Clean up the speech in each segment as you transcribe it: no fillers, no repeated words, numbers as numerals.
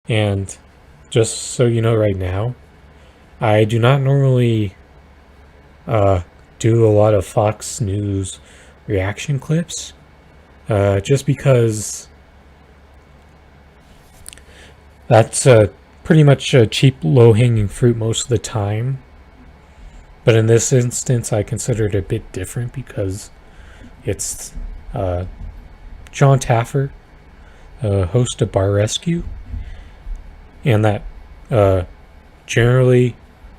And just so you know right now, I do not normally do a lot of Fox News reaction clips, just because that's pretty much a cheap, low-hanging fruit most of the time. But in this instance, I consider it a bit different because it's John Taffer, host of Bar Rescue, and that generally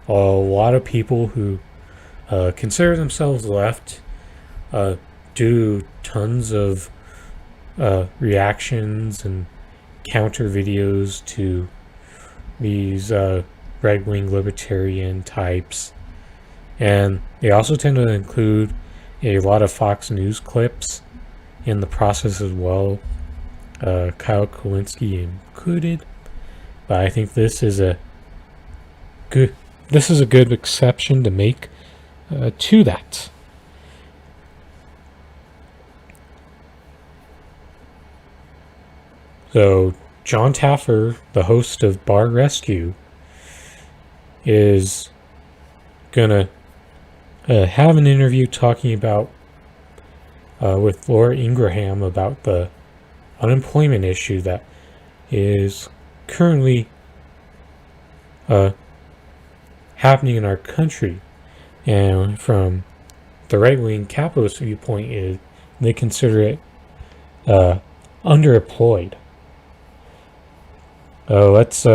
a lot of people who consider themselves left do tons of reactions and counter videos to these right-wing libertarian types. And they also tend to include a lot of Fox News clips in the process as well, Kyle Kulinski included. But I think this is a good exception to make to that. So John Taffer, the host of Bar Rescue, is gonna have an interview talking about with Laura Ingraham about the unemployment issue that is currently happening in our country. And from the right-wing capitalist viewpoint, is they consider it underemployed. Let's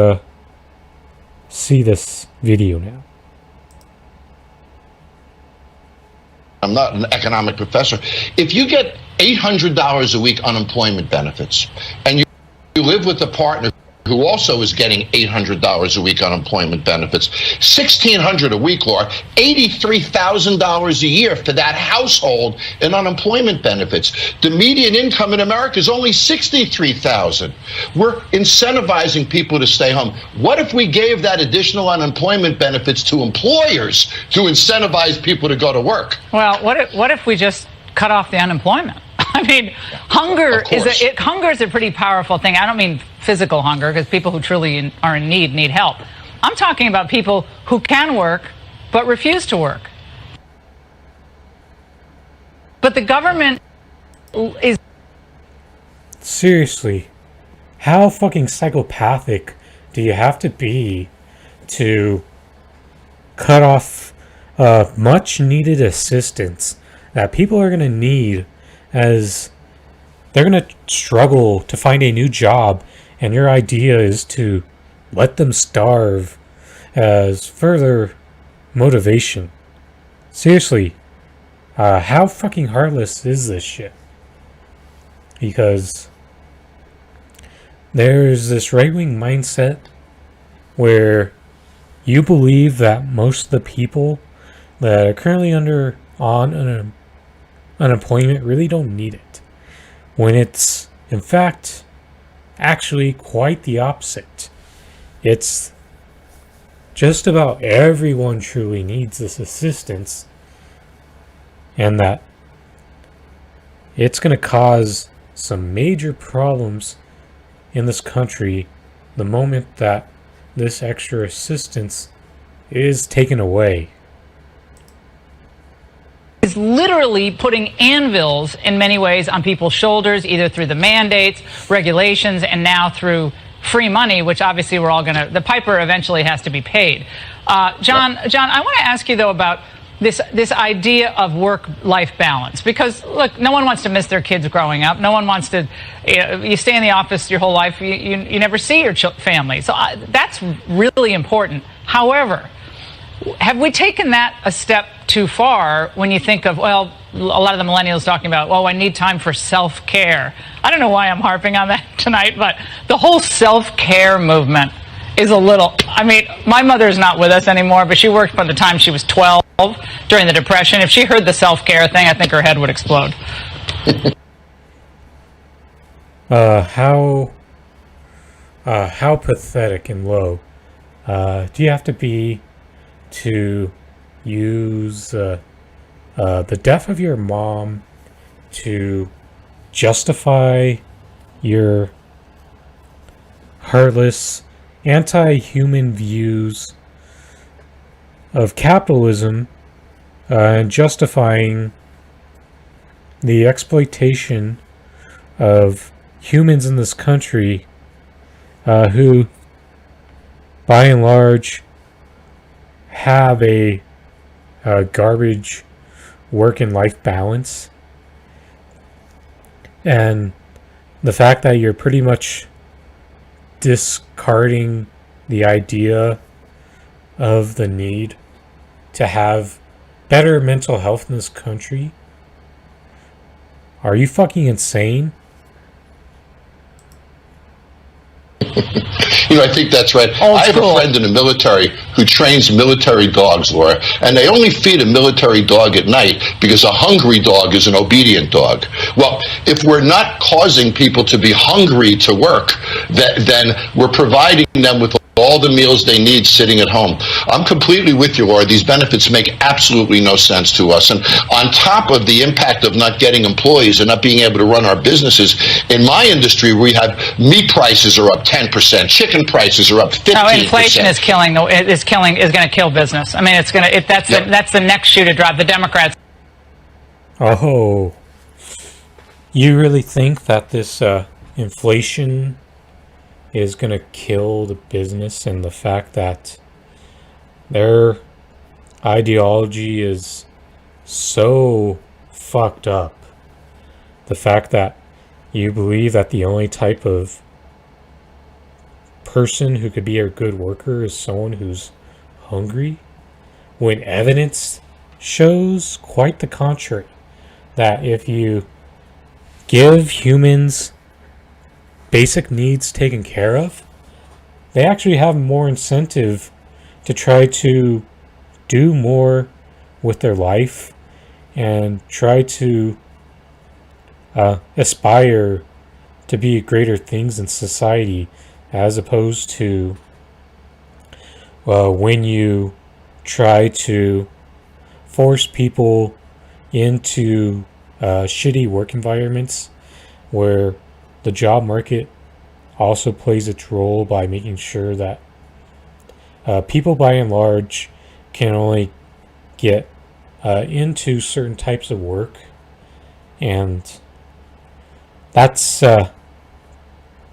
see this video now. I'm not an economic professor. If you get $800 a week unemployment benefits and you live with a partner who also is getting $800 a week unemployment benefits, $1,600 a week, Laura, $83,000 a year for that household in unemployment benefits. The median income in America is only $63,000. We're incentivizing people to stay home. What if we gave that additional unemployment benefits to employers to incentivize people to go to work? Well, what if we just cut off the unemployment? I mean, hunger is a pretty powerful thing. I don't mean physical hunger, because people who truly are in need help. I'm talking about people who can work but refuse to work. But the government is... Seriously, how fucking psychopathic do you have to be to cut off much needed assistance that people are going to need, as they're going to struggle to find a new job, and your idea is to let them starve as further motivation? Seriously, how fucking heartless is this shit? Because there's this right-wing mindset where you believe that most of the people that are currently on unemployment really don't need it, when it's in fact actually quite the opposite. It's just about everyone truly needs this assistance, and that it's going to cause some major problems in this country the moment that this extra assistance is taken away. Is literally putting anvils in many ways on people's shoulders, either through the mandates, regulations, and now through free money, which obviously we're all going to, the piper eventually has to be paid. John, I want to ask you, though, about this idea of work-life balance, because look, no one wants to miss their kids growing up. No one wants to, you stay in the office your whole life, you never see your family. So that's really important. However, have we taken that a step too far when you think of, well, a lot of the millennials talking about, well, I need time for self-care. I don't know why I'm harping on that tonight, but the whole self-care movement is a little, I mean, my mother is not with us anymore, but she worked by the time she was 12 during the Depression. If she heard the self-care thing, I think her head would explode. How pathetic and low do you have to be to use the death of your mom to justify your heartless anti-human views of capitalism and justifying the exploitation of humans in this country who, by and large, have a garbage work and life balance. And the fact that you're pretty much discarding the idea of the need to have better mental health in this country. Are you fucking insane? I think that's right. Old I have school. a friend in the military who trains military dogs, Laura, and they only feed a military dog at night because a hungry dog is an obedient dog. Well, if we're not causing people to be hungry to work, then we're providing them with all the meals they need sitting at home. I'm completely with you, Laura. These benefits make absolutely no sense to us. And on top of the impact of not getting employees and not being able to run our businesses, in my industry, we have meat prices are up 10%, chicken prices are up 15%. No, inflation is going to kill business. I mean, that's the next shoe to drop. The Democrats. Oh, you really think that this inflation is going to kill the business, and the fact that their ideology is so fucked up? The fact that you believe that the only type of person who could be a good worker is someone who's hungry, when evidence shows quite the contrary. That if you give humans basic needs taken care of, they actually have more incentive to try to do more with their life and try to aspire to be greater things in society, as opposed to when you try to force people into shitty work environments where the job market also plays its role by making sure that people by and large can only get into certain types of work, and that's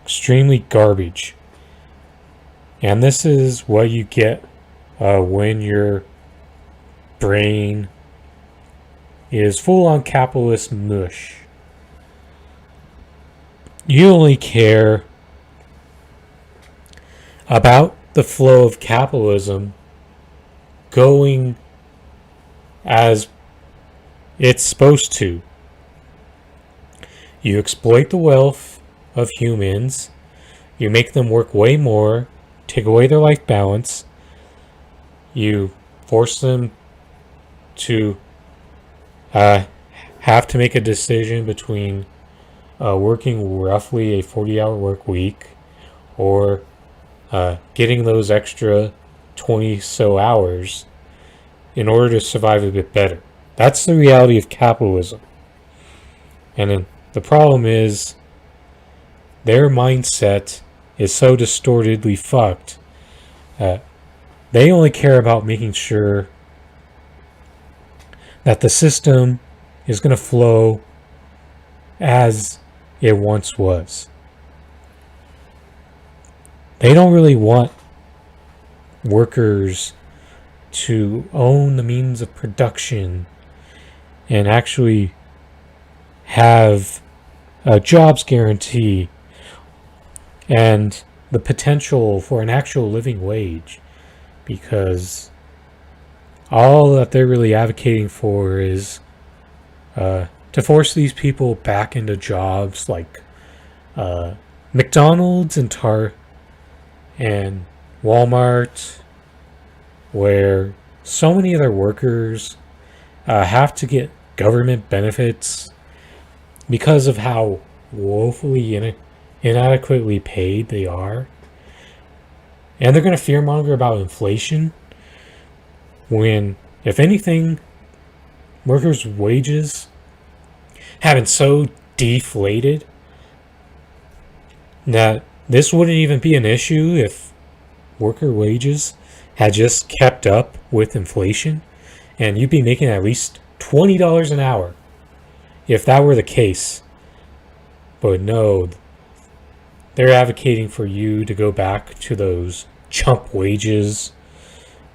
extremely garbage. And this is what you get when your brain is full on capitalist mush. You only care about the flow of capitalism going as it's supposed to. You exploit the wealth of humans, you make them work way more, take away their life balance, you force them to have to make a decision between working roughly a 40-hour work week or getting those extra 20 so hours in order to survive a bit better. That's the reality of capitalism. And then the problem is their mindset is so distortedly fucked that they only care about making sure that the system is going to flow as it once was. They don't really want workers to own the means of production and actually have a jobs guarantee and the potential for an actual living wage, because all that they're really advocating for is to force these people back into jobs like McDonald's and and Walmart, where so many of their workers have to get government benefits because of how woefully inadequately paid they are. And they're going to fearmonger about inflation when, if anything, workers' wages have been so deflated that this wouldn't even be an issue if worker wages had just kept up with inflation, and you'd be making at least $20 an hour if that were the case. But no, they're advocating for you to go back to those chump wages,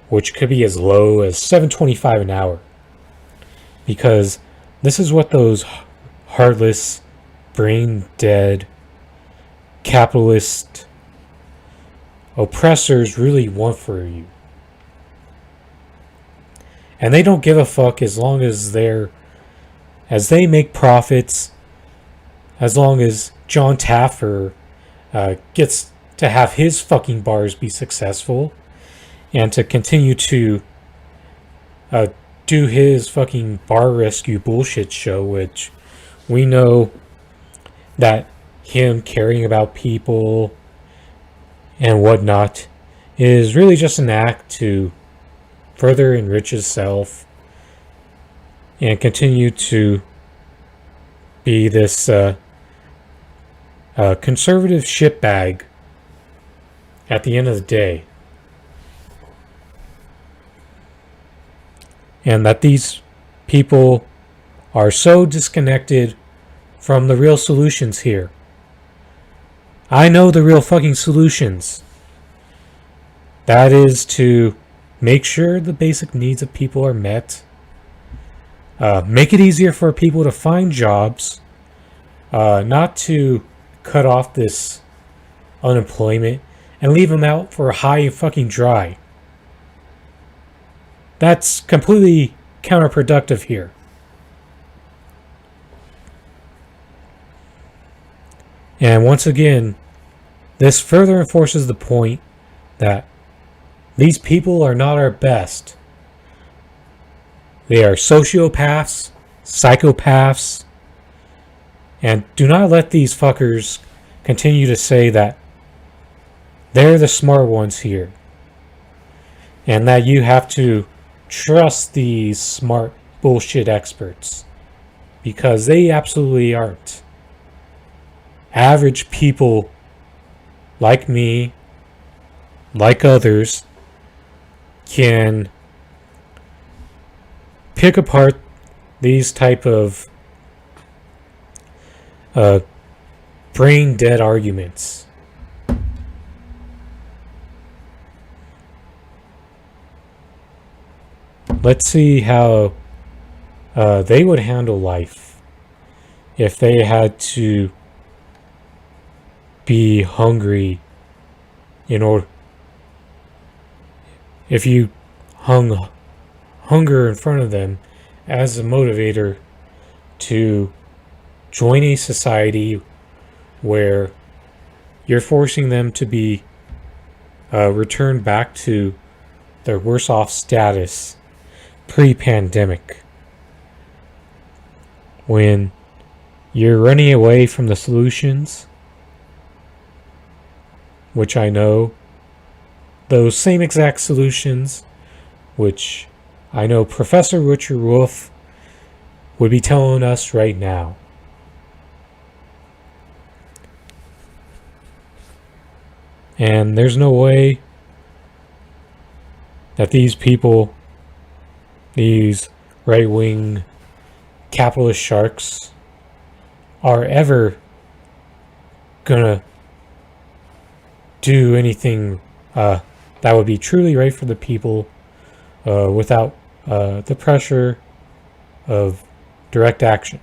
which could be as low as $7.25 an hour. Because this is what those heartless, brain-dead, capitalist oppressors really want for you. And they don't give a fuck as long as they make profits, as long as John Taffer gets to have his fucking bars be successful and to continue to do his fucking bar rescue bullshit show, which we know that him caring about people and whatnot is really just an act to further enrich himself and continue to be this conservative shitbag at the end of the day. And that these people are so disconnected from the real solutions here. I know the real fucking solutions. That is to make sure the basic needs of people are met. Make it easier for people to find jobs. Not to cut off this unemployment and leave them out for high and fucking dry. That's completely counterproductive here. And once again, this further enforces the point that these people are not our best. They are sociopaths, psychopaths, and do not let these fuckers continue to say that they're the smart ones here, and that you have to trust these smart bullshit experts, because they absolutely aren't. Average people like me, like others, can pick apart these type of brain dead arguments. Let's see how they would handle life if they had to be hungry in order. If you hung hunger in front of them as a motivator to join a society where you're forcing them to be returned back to their worse off status pre-pandemic, when you're running away from the solutions, which I know, those same exact solutions, which I know Professor Richard Wolff would be telling us right now. And there's no way that these people, these right-wing capitalist sharks, are ever gonna do anything that would be truly right for the people without the pressure of direct action.